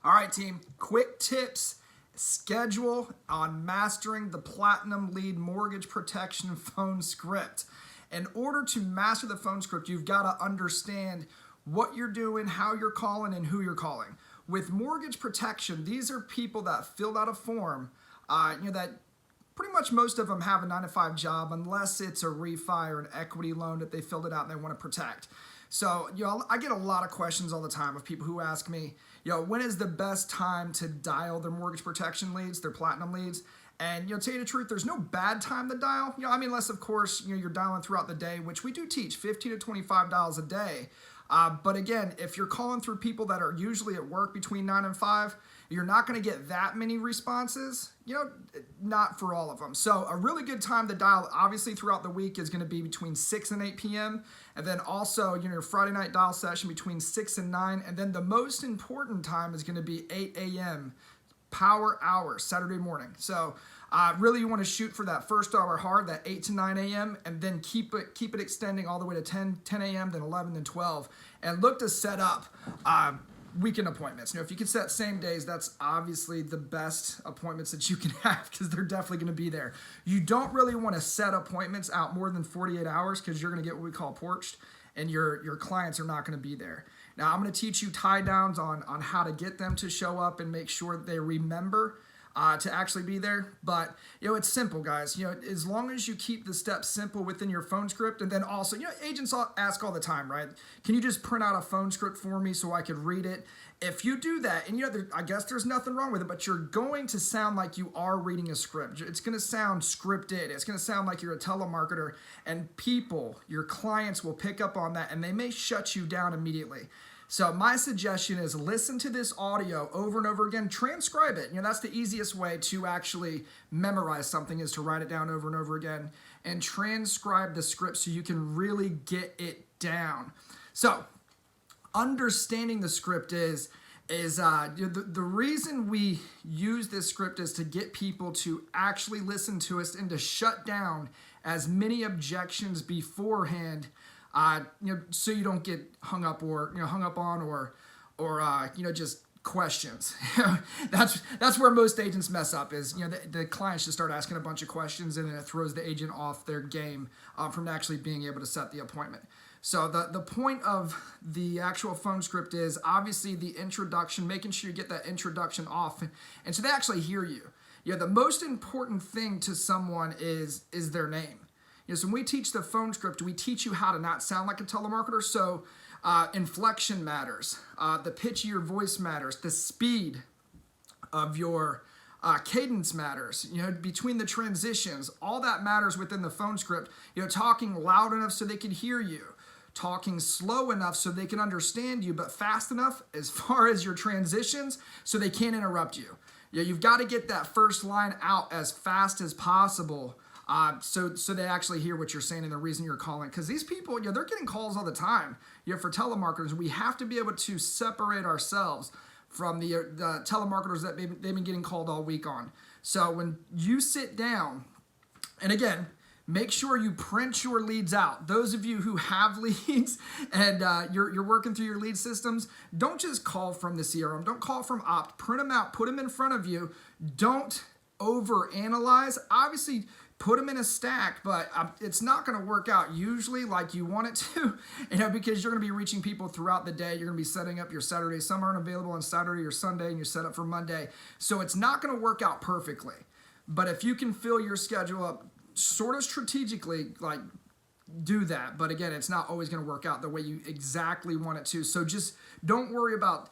All right, team, quick tips. Schedule on mastering the Platinum Lead Mortgage Protection phone script. In order to master the phone script, you've got to understand what you're doing, how you're calling, and who you're calling. With mortgage protection, these are people that filled out a form, that pretty much most of them have a 9-to-5 job unless it's a refi or an equity loan that they filled it out and they want to protect. So, I get a lot of questions all the time of people who ask me, when is the best time to dial their mortgage protection leads, their platinum leads? And, to tell you the truth, there's no bad time to dial. Unless, of course, you're dialing throughout the day, which we do teach 15 to 25 dials a day. But again, if you're calling through people that are usually at work between 9 and 5, you're not going to get that many responses, not for all of them. So a really good time to dial, obviously, throughout the week is going to be between 6 and 8 p.m. And then also, your Friday night dial session between 6 and 9. And then the most important time is going to be 8 a.m. power hour, Saturday morning. So really you want to shoot for that first hour hard, that 8 to 9 a.m., and then keep it extending all the way to 10 a.m., then 11, then 12. And look to set up weekend appointments. If you can set same days, that's obviously the best appointments that you can have because they're definitely going to be there. You don't really want to set appointments out more than 48 hours because you're going to get what we call porched, and your clients are not going to be there. Now, I'm going to teach you tie downs on how to get them to show up and make sure that they remember to actually be there. But, it's simple, guys. As long as you keep the steps simple within your phone script, and then also, agents ask all the time, right? Can you just print out a phone script for me so I could read it? If you do that, and I guess there's nothing wrong with it, but you're going to sound like you are reading a script. It's going to sound scripted. It's going to sound like you're a telemarketer, and people, your clients, will pick up on that, and they may shut you down immediately. So my suggestion is listen to this audio over and over again, transcribe it. That's the easiest way to actually memorize something, is to write it down over and over again and transcribe the script so you can really get it down. So understanding the script is the reason we use this script is to get people to actually listen to us and to shut down as many objections beforehand, so you don't get hung up on or just questions. That's where most agents mess up is, the clients just start asking a bunch of questions, and then it throws the agent off their game from actually being able to set the appointment. So the point of the actual phone script is obviously the introduction, making sure you get that introduction off, and so they actually hear you. The most important thing to someone is their name. So when we teach the phone script, we teach you how to not sound like a telemarketer. So inflection matters. The pitch of your voice matters. The speed of your cadence matters. Between the transitions, all that matters within the phone script. Talking loud enough so they can hear you. Talking slow enough so they can understand you, but fast enough as far as your transitions so they can't interrupt you. You've got to get that first line out as fast as possible. So they actually hear what you're saying and the reason you're calling. Because these people, they're getting calls all the time. For telemarketers, we have to be able to separate ourselves from the telemarketers that they've been getting called all week on. So when you sit down, and again, make sure you print your leads out. Those of you who have leads and you're working through your lead systems, don't just call from the CRM. Don't call from Opt. Print them out. Put them in front of you. Don't overanalyze. Obviously, put them in a stack, but it's not going to work out usually like you want it to, because you're going to be reaching people throughout the day. You're going to be setting up your Saturday. Some aren't available on Saturday or Sunday, and you're set up for Monday. So it's not going to work out perfectly. But if you can fill your schedule up sort of strategically, do that. But again, it's not always going to work out the way you exactly want it to. So just don't worry about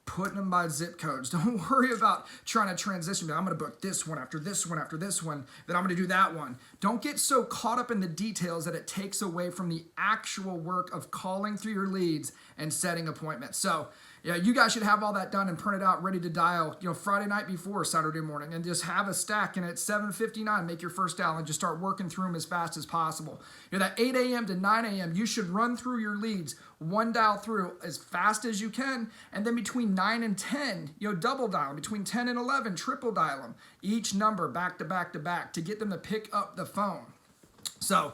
putting them by zip codes. Don't worry about trying to transition. I'm going to book this one after this one after this one. Then I'm going to do that one. Don't get so caught up in the details that it takes away from the actual work of calling through your leads and setting appointments. So you guys should have all that done and printed out, ready to dial, Friday night before Saturday morning, and just have a stack, and at 7:59, make your first dial and just start working through them as fast as possible. That 8 a.m. to 9 a.m., you should run through your leads, one dial through as fast as you can, and then between 9 and 10, double dial them. Between 10 and 11, triple dial them. Each number back to back to back to get them to pick up the phone. So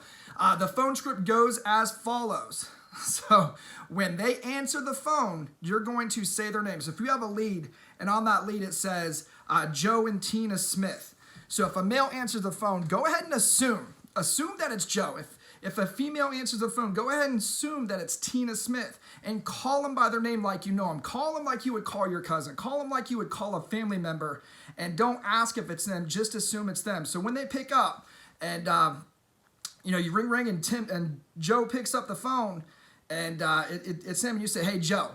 the phone script goes as follows. So when they answer the phone, you're going to say their name. So if you have a lead and on that lead it says Joe and Tina Smith. So if a male answers the phone, go ahead and assume that it's Joe. If a female answers the phone, go ahead and assume that it's Tina Smith and call them by their name like you know them. Call them like you would call your cousin. Call them like you would call a family member, and don't ask if it's them. Just assume it's them. So when they pick up and you ring and Joe picks up the phone and it's him and you say, "Hey Joe,"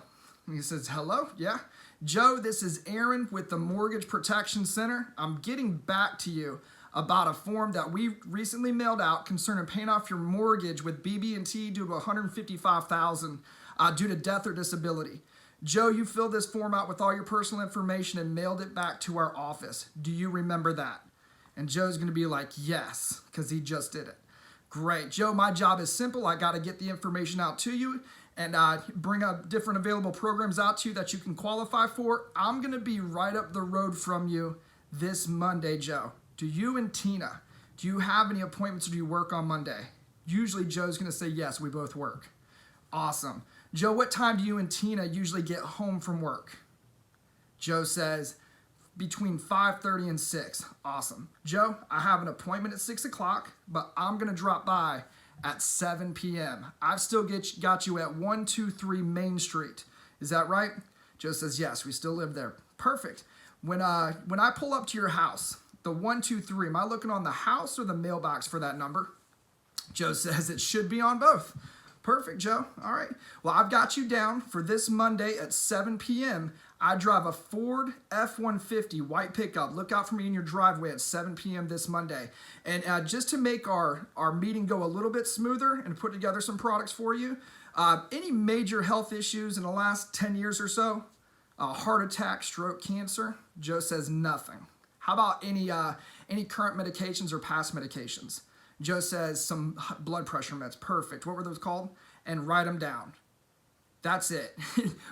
and he says, "Hello, yeah, Joe, this is Aaron with the Mortgage Protection Center. I'm getting back to you about a form that we recently mailed out concerning paying off your mortgage with BB&T due to $155,000 due to death or disability. Joe, you filled this form out with all your personal information and mailed it back to our office. Do you remember that?" And Joe's going to be like, "Yes," because he just did it. "Great. Joe, my job is simple. I got to get the information out to you and bring up different available programs out to you that you can qualify for. I'm going to be right up the road from you this Monday, Joe. Do you and Tina, do you have any appointments or do you work on Monday?" Usually Joe's going to say, "Yes, we both work." "Awesome. Joe, what time do you and Tina usually get home from work?" Joe says, "Between 5:30 and 6. "Awesome. Joe, I have an appointment at 6 o'clock, but I'm going to drop by at 7 p.m. I've still got you at 123 Main Street. Is that right?" Joe says, "Yes, we still live there." "Perfect. When I pull up to your house, the 123, am I looking on the house or the mailbox for that number?" Joe says, "It should be on both." "Perfect, Joe. All right. Well, I've got you down for this Monday at 7 p.m. I drive a Ford F-150 white pickup. Look out for me in your driveway at 7 p.m. this Monday. And just to make our meeting go a little bit smoother and put together some products for you, any major health issues in the last 10 years or so? Heart attack, stroke, cancer?" Joe says, "Nothing." "How about any current medications or past medications?" Joe says, "Some blood pressure meds." "Perfect. What were those called?" And write them down. That's it.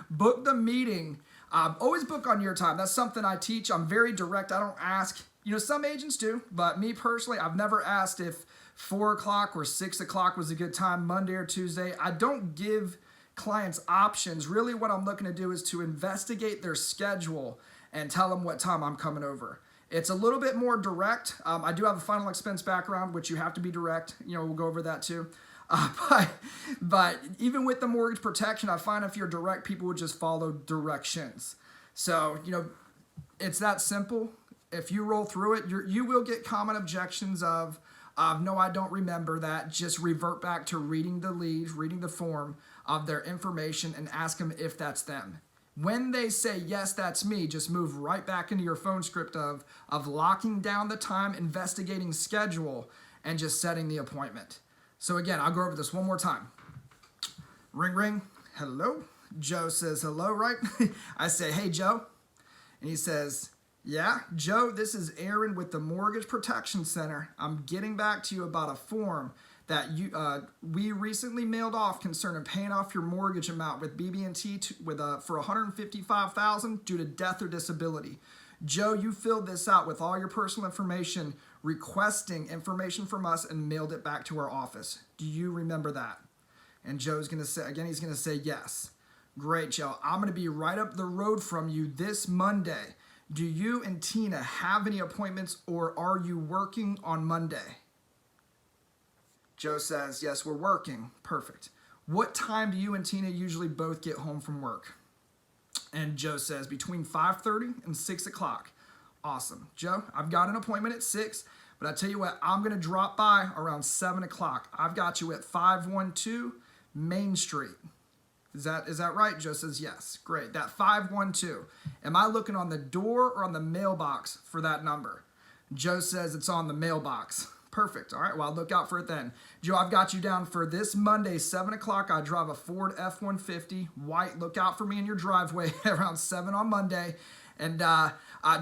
Book the meeting. Always book on your time. That's something I teach. I'm very direct. I don't ask. Some agents do, but me personally, I've never asked if 4 o'clock or 6 o'clock was a good time, Monday or Tuesday. I don't give clients options. Really what I'm looking to do is to investigate their schedule and tell them what time I'm coming over. It's a little bit more direct. I do have a final expense background, which you have to be direct. We'll go over that too. But even with the mortgage protection, I find if you're direct, people would just follow directions. So, it's that simple. If you roll through it, you will get common objections of, "No, I don't remember that." Just revert back to reading the lead, reading the form of their information and ask them if that's them. When they say, "Yes, that's me," just move right back into your phone script of locking down the time, investigating schedule, and just setting the appointment. So again, I'll go over this one more time. Ring, ring. "Hello?" Joe says, "Hello," right? I say, "Hey, Joe." And he says, "Yeah, Joe, this is Aaron with the Mortgage Protection Center. I'm getting back to you about a form that we recently mailed off concerning paying off your mortgage amount with BB&T for $155,000 due to death or disability. Joe, you filled this out with all your personal information, requesting information from us, and mailed it back to our office. Do you remember that?" And Joe's going to say, again, he's going to say, "Yes." "Great, Joe. I'm going to be right up the road from you this Monday. Do you and Tina have any appointments or are you working on Monday?" Joe says, "Yes, we're working." "Perfect. What time do you and Tina usually both get home from work?" And Joe says, "Between 5:30 and 6 o'clock. "Awesome. Joe, I've got an appointment at 6, but I tell you what, I'm going to drop by around 7 o'clock. I've got you at 512 Main Street. Is that right?" Joe says, "Yes." "Great. That 512. Am I looking on the door or on the mailbox for that number?" Joe says, "It's on the mailbox." "Perfect. All right, well, I'll look out for it then. Joe, I've got you down for this Monday, 7 o'clock. I drive a Ford F-150 white. Look out for me in your driveway around 7 on Monday. And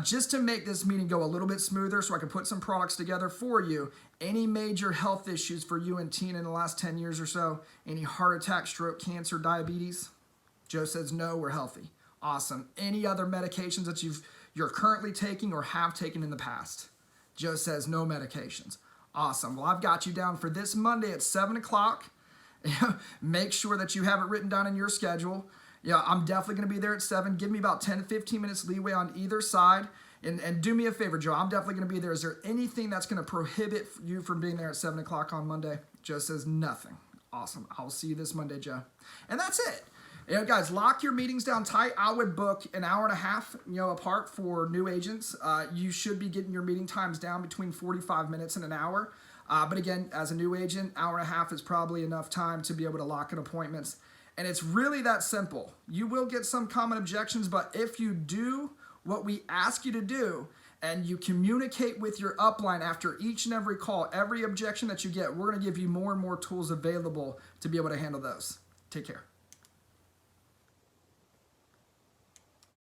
just to make this meeting go a little bit smoother so I can put some products together for you, any major health issues for you and Tina in the last 10 years or so? Any heart attack, stroke, cancer, diabetes?" Joe says, "No, we're healthy." "Awesome. Any other medications that you're currently taking or have taken in the past?" Joe says, "No medications." "Awesome. Well, I've got you down for this Monday at 7 o'clock. Make sure that you have it written down in your schedule. Yeah, I'm definitely going to be there at 7. Give me about 10 to 15 minutes leeway on either side. And do me a favor, Joe. I'm definitely going to be there. Is there anything that's going to prohibit you from being there at 7 o'clock on Monday? Joe says nothing. Awesome. I'll see you this Monday, Joe. And that's it. You know, guys, lock your meetings down tight. I would book an hour and a half, apart for new agents. You should be getting your meeting times down between 45 minutes and an hour. But again, as a new agent, hour and a half is probably enough time to be able to lock in appointments. And it's really that simple. You will get some common objections, but if you do what we ask you to do and you communicate with your upline after each and every call, every objection that you get, we're going to give you more and more tools available to be able to handle those. Take care.